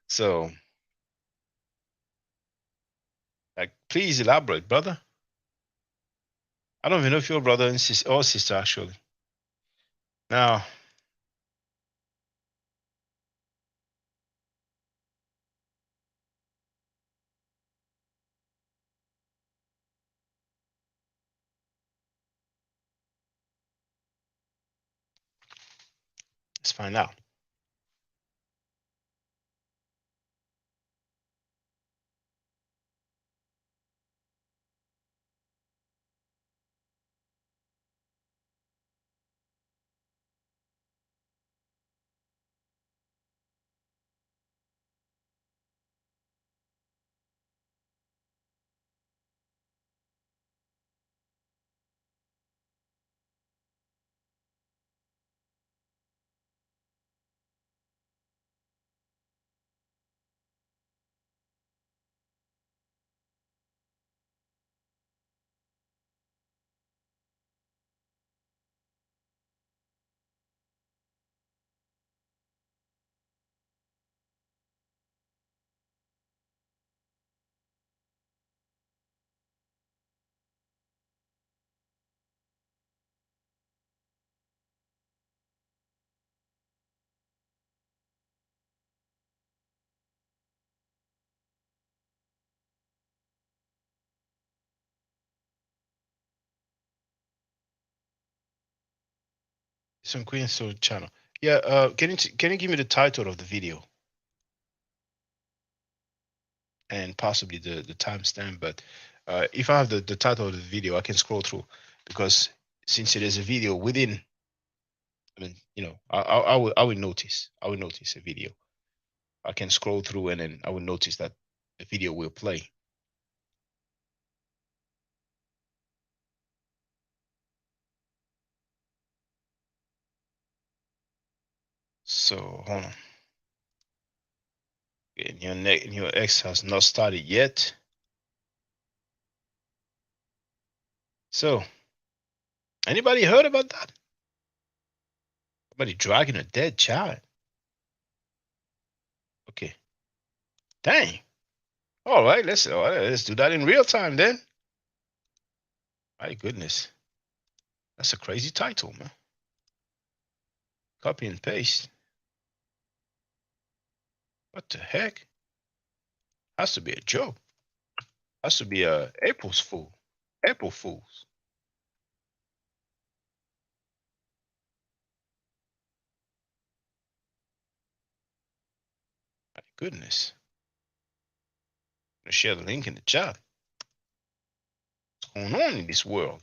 So, like, please elaborate, brother. I don't even know if you're a brother and or sister, actually. Now, let's find out. Some Queen Soul channel. Yeah. Can you give me the title of the video and possibly the timestamp? But if I have the title of the video, I can scroll through because since it is a video within, I mean, I will notice. I will notice a video. I can scroll through and then I will notice that the video will play. So hold on. And your X has not started yet. So, anybody heard about that? Somebody dragging a dead child. Okay. Dang. All right, let's do that in real time then. My goodness. That's a crazy title, man. Copy and paste. What the heck? Has to be a joke. Has to be a April's Fool. April Fools. My goodness. I'm gonna share the link in the chat. What's going on in this world?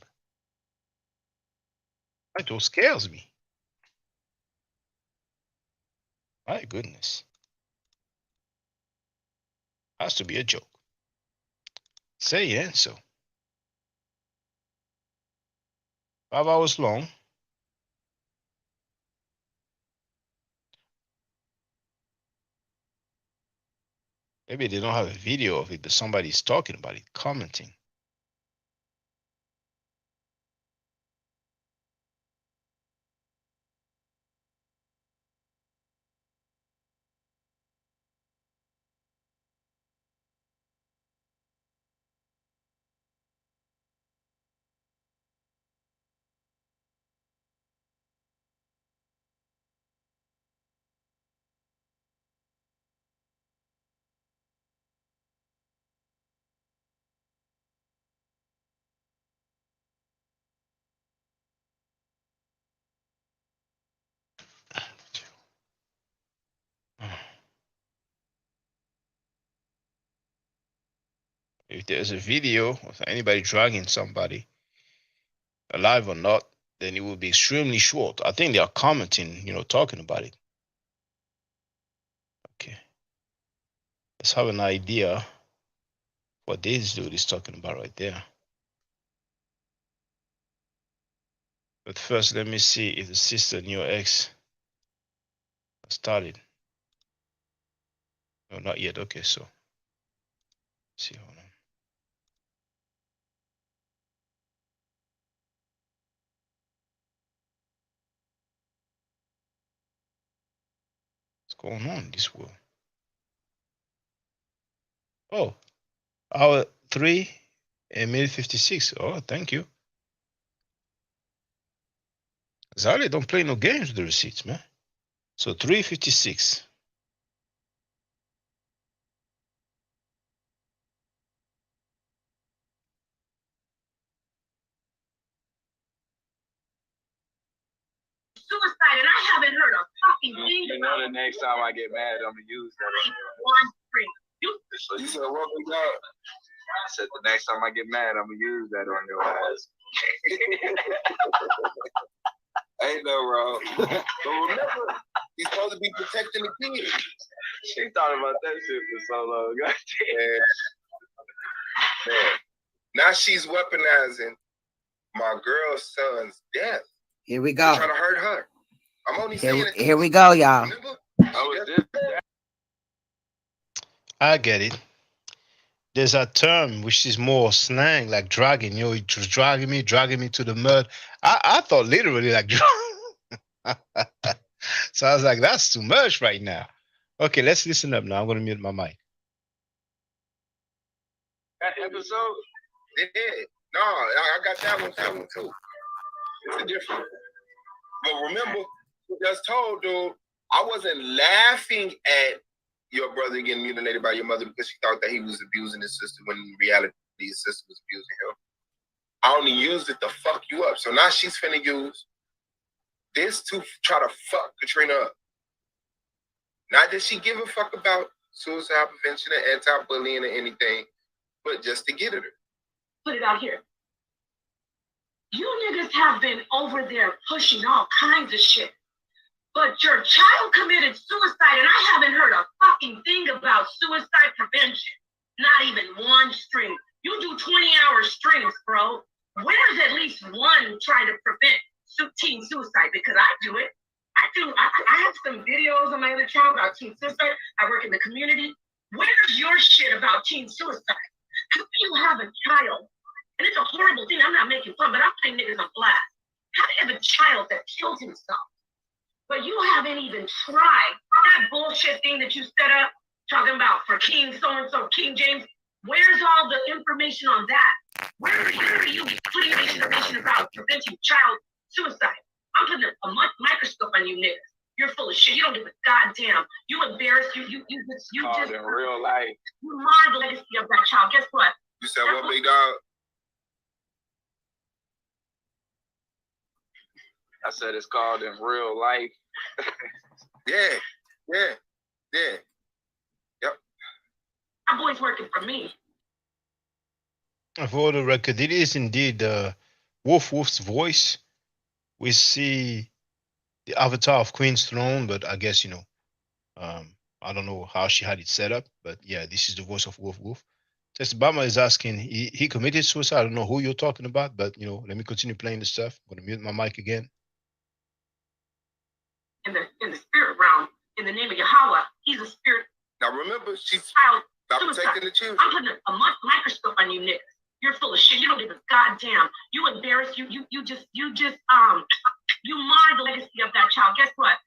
Title scares me. My goodness. Has to be a joke. Say yeah, so. 5 hours long. Maybe they don't have a video of it, but somebody's talking about it, commenting. If there's a video of anybody dragging somebody, alive or not, then it will be extremely short. I think they are commenting, talking about it. Okay. Let's have an idea what this dude is talking about right there. But first, let me see if the sister and your ex started. No, not yet. Okay, so let's see, hold on. What's going on in this world? Oh, hour 3 and minute 56. Oh, thank you. Zali don't play no games with the receipts, man. So 3:56. Suicide, and I haven't heard a fucking thing. You know, the next time I get mad, I'm gonna use that. One thing. You said what we got? I said the next time I get mad, I'm gonna use that on your ass. Ain't no wrong. But remember, he's supposed to be protecting the kids. She thought about that shit for so long. Man. Now she's weaponizing my girl's son's death. Here we go. Trying to hurt her. I'm only saying it. Here we go, y'all. I get it. There's a term which is more slang, like dragging. You're just dragging me to the mud. I thought literally like. So I was like, that's too much right now. Okay, let's listen up now. I'm gonna mute my mic. That episode? Yeah. No, I got that one too. It's a different. But remember, you just told, dude, I wasn't laughing at your brother getting mutilated by your mother because she thought that he was abusing his sister when in reality his sister was abusing him. I only used it to fuck you up. So now she's finna use this to try to fuck Katrina up. Not that she give a fuck about suicide prevention and anti-bullying or anything, but just to get at her. Put it out here. You niggas have been over there pushing all kinds of shit. But your child committed suicide, and I haven't heard a fucking thing about suicide prevention. Not even one string. You do 20-hour strings, bro. Where's at least one trying to prevent teen suicide? Because I do it. I have some videos on my other channel about teen suicide. I work in the community. Where's your shit about teen suicide? How do you have a child? And it's a horrible thing. I'm not making fun, but I'm putting niggas on blast. How do you have a child that killed himself? But you haven't even tried that bullshit thing that you set up, talking about for King so-and-so, King James. Where's all the information on that? Where are you putting information about preventing child suicide? I'm putting a microscope on you niggas. You're full of shit. You don't give a goddamn. You embarrass you just in real life. You mar the legacy of that child. Guess what? You said what, big dog? I said it's called in real life. Yeah. Yep. My boy's working for me. For the record, it is indeed Wolf's voice. We see the avatar of Queen's Throne, but I guess, I don't know how she had it set up, but yeah, this is the voice of Wolf. Test Obama is asking, he committed suicide. I don't know who you're talking about, but, let me continue playing the stuff. I'm going to mute my mic again. In the spirit realm, in the name of Yahweh, he's a spirit. Now remember, she's about taking the children. I'm putting a microscope on you niggas. You're full of shit. You don't give a goddamn. You embarrass you just you mar the legacy of that child. Guess what?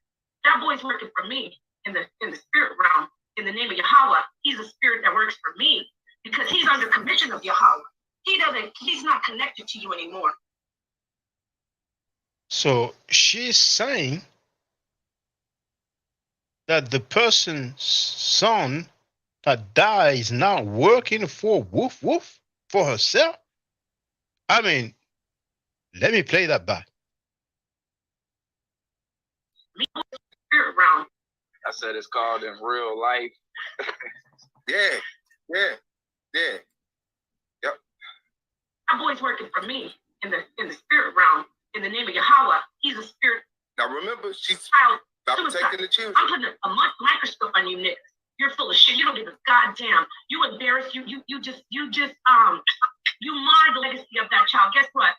That boy's working for me in the spirit realm. In the name of Yahweh, he's a spirit that works for me because he's under commission of Yahweh. He's not connected to you anymore. So she's saying that the person's son that died is now working for Wolf for herself. I mean, let me play that back. Spirit realm. I said it's called in real life. Yeah. Yep. My boy's working for me in the spirit realm. In the name of Yahweh, he's a spirit. Now remember, she's suicide. Taking the children. I'm putting a microscope on you niggas. You're full of shit. You don't give a goddamn. You embarrass you just you mar the legacy of that child. Guess what?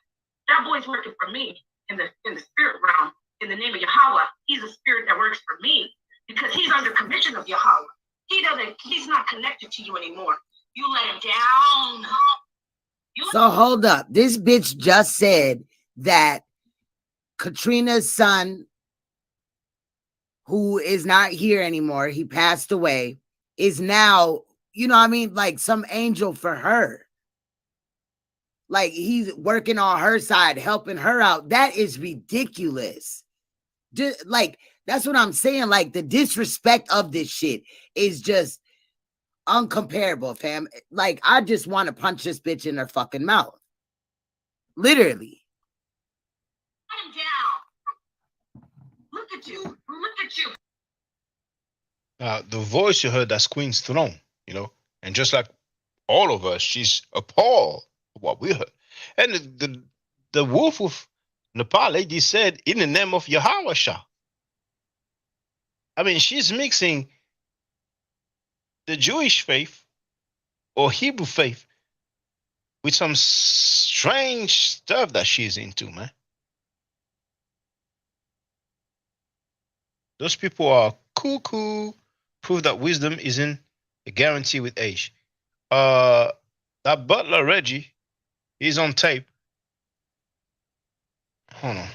That boy's working for me in the spirit realm. In the name of Yahweh, he's a spirit that works for me because he's under commission of Yahweh. He's not connected to you anymore. You let him down. So hold up. This bitch just said that Katrina's son, who is not here anymore, he passed away, is now, like some angel for her. Like he's working on her side, helping her out. That is ridiculous. Like, that's what I'm saying. Like, the disrespect of this shit is just uncomparable, fam. Like, I just want to punch this bitch in her fucking mouth. Literally. Down. Look at you. The voice you heard, that's Queen's Throne, and just like all of us, she's appalled at what we heard. And the Wolf of Nepal lady said, in the name of Yahweh Shah. I mean, she's mixing the Jewish faith or Hebrew faith with some strange stuff that she's into, man. Those people are cuckoo. Prove that wisdom isn't a guarantee with age. That butler Reggie, he's on tape. Hold on.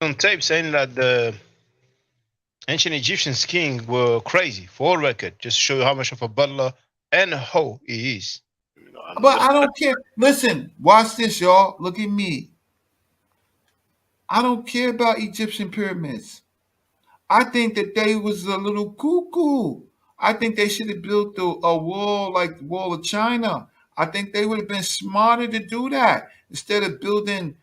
On tape saying that the ancient Egyptians king were crazy. For all record, just to show you how much of a butler and a hoe he is. But I don't care. Listen, watch this, y'all. Look at me. I don't care about Egyptian pyramids. I think that they was a little cuckoo. I think they should have built a wall like the Wall of China. I think they would have been smarter to do that instead of building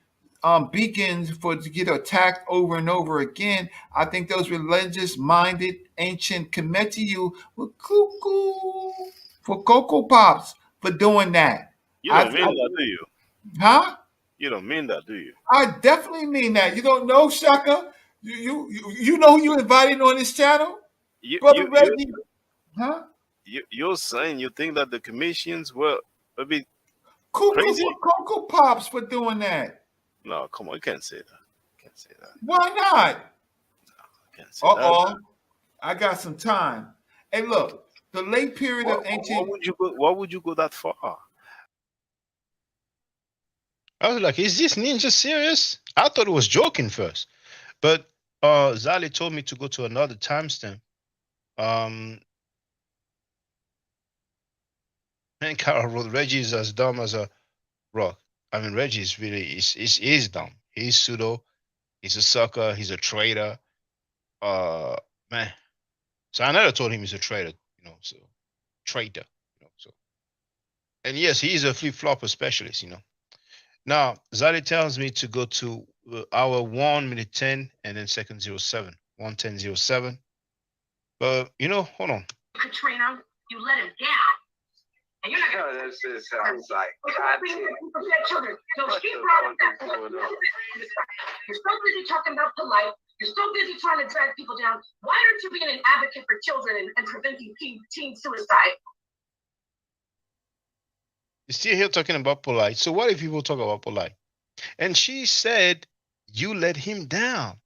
beacons to get attacked over and over again. I think those religious-minded ancient Kemetiu were cuckoo for Cocoa Pops for doing that. You don't mean that, do you? Huh? You don't mean that, do you? I definitely mean that. You don't know, Shaka? You know who you invited on this channel? Brother Reggie? Huh? You're saying you think that the commissions were a bit cuckoo crazy? For Cocoa Pops for doing that. No, come on, you can't say that. You can't say that. Why not? No, I can't say that. I got some time. Hey, look, the late period of ancient. Why would you go that far? I was like, is this ninja serious? I thought it was joking first. But Zali told me to go to another timestamp. Man, Carol wrote Reggie is as dumb as a rock. I mean, Reggie is really is dumb. He's pseudo. He's a sucker. He's a traitor. Man. So I never told him he's a traitor. So traitor. So. And yes, he's a flip flopper specialist. Now Zali tells me to go to hour 1 minute 10 and then second 07 1:10:07. But hold on. Katrina, you let him down. And you're not going to. This just sounds like children. So she brought up that. You're so busy talking about polite. You're so busy trying to drag people down. Why aren't you being an advocate for children and preventing teen suicide? You're still here talking about polite. So what if people talk about polite? And she said, you let him down.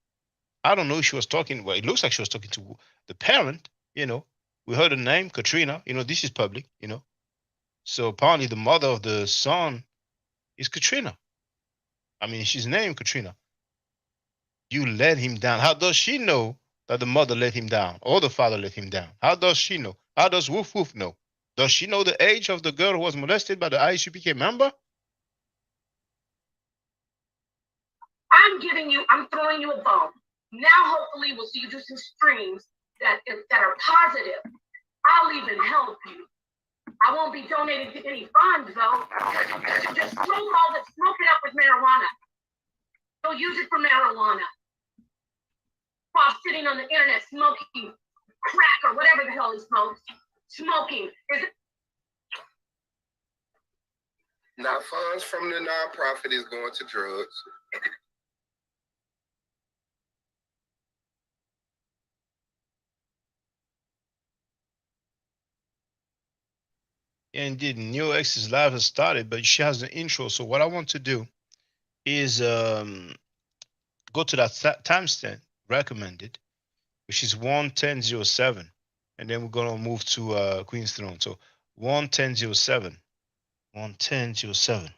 I don't know if she was talking. Well, it looks like she was talking to the parent. We heard the name, Katrina. This is public, So apparently the mother of the son is Katrina. I mean, she's named Katrina. You let him down. How does she know that the mother let him down or the father let him down? How does she know? How does Woof Woof know? Does she know the age of the girl who was molested by the ISUPK member? I'm throwing you a bone. Now, hopefully, we'll see you do some streams that are positive. I'll even help you. I won't be donating to any funds, though. Just smoke it up with marijuana. You'll use it for marijuana. While sitting on the internet smoking crack or whatever the hell he smokes. Smoking. Now, funds from the nonprofit is going to drugs. Yeah, indeed, Neo X's live has started, but she has the intro. So what I want to do is go to that timestamp recommended, which is 1:10:07, and then we're gonna move to Queen's Throne. So 1:10:07, 1:10:07.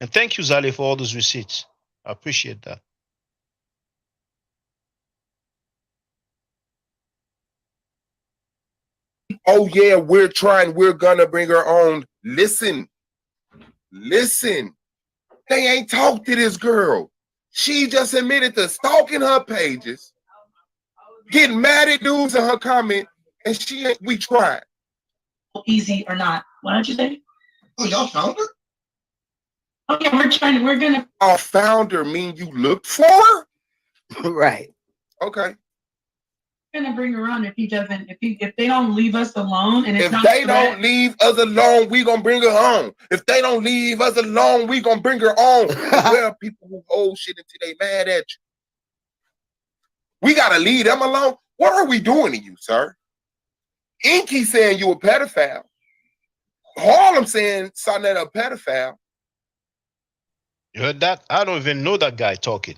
And thank you, Zali, for all those receipts. I appreciate that. Oh yeah, we're gonna bring her on. Listen. They ain't talked to this girl. She just admitted to stalking her pages, getting mad at dudes in her comment, and we tried. Easy or not. Why don't you say? Oh, y'all found her? Oh yeah, we're gonna. Our founder mean you looked for her? Right. Okay. Gonna bring her on if they don't leave us alone, and if they don't leave us alone, we gonna bring her on. If they don't leave us alone, we gonna bring her on. There are people who hold shit until they mad at you. We gotta leave them alone. What are we doing to you, sir? Inky saying you a pedophile. Harlem saying Sonnet a pedophile. You heard that? I don't even know that guy talking.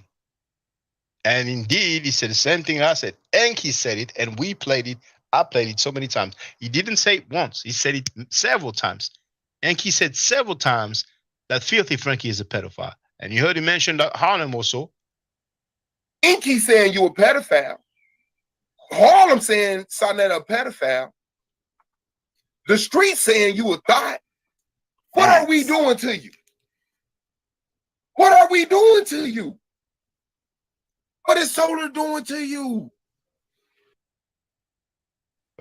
And indeed, he said the same thing I said. Enki said it, and we played it. I played it so many times. He didn't say it once. He said it several times. Enki said several times that Filthy Frankie is a pedophile. And you heard him mention that Harlem also. Enki saying you a pedophile. Harlem saying Sonnet a pedophile. The street saying you a thought. What are we doing to you? What are we doing to you? What is Solar doing to you?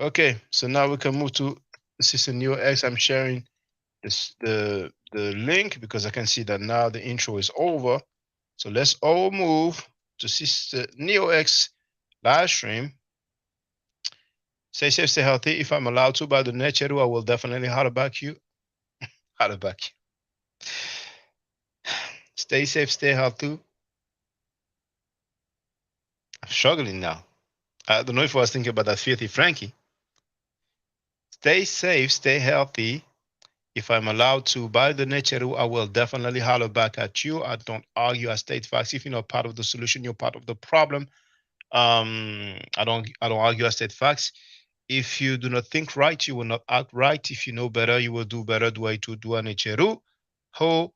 Okay, so now we can move to Sister Neo X. I'm sharing the link because I can see that now the intro is over. So let's all move to Sister NeoX live stream. Stay safe, stay healthy. If I'm allowed to by the nature, I will definitely holler back you. Holler back you. Stay safe, stay healthy. I'm struggling now. I don't know if I was thinking about that filthy Frankie. Stay safe, stay healthy. If I'm allowed to, by the nature, I will definitely holler back at you. I don't argue. I state facts. If you're not part of the solution, you're part of the problem. I don't argue. I state facts. If you do not think right, you will not act right. If you know better, you will do better. Do I to do an Ho.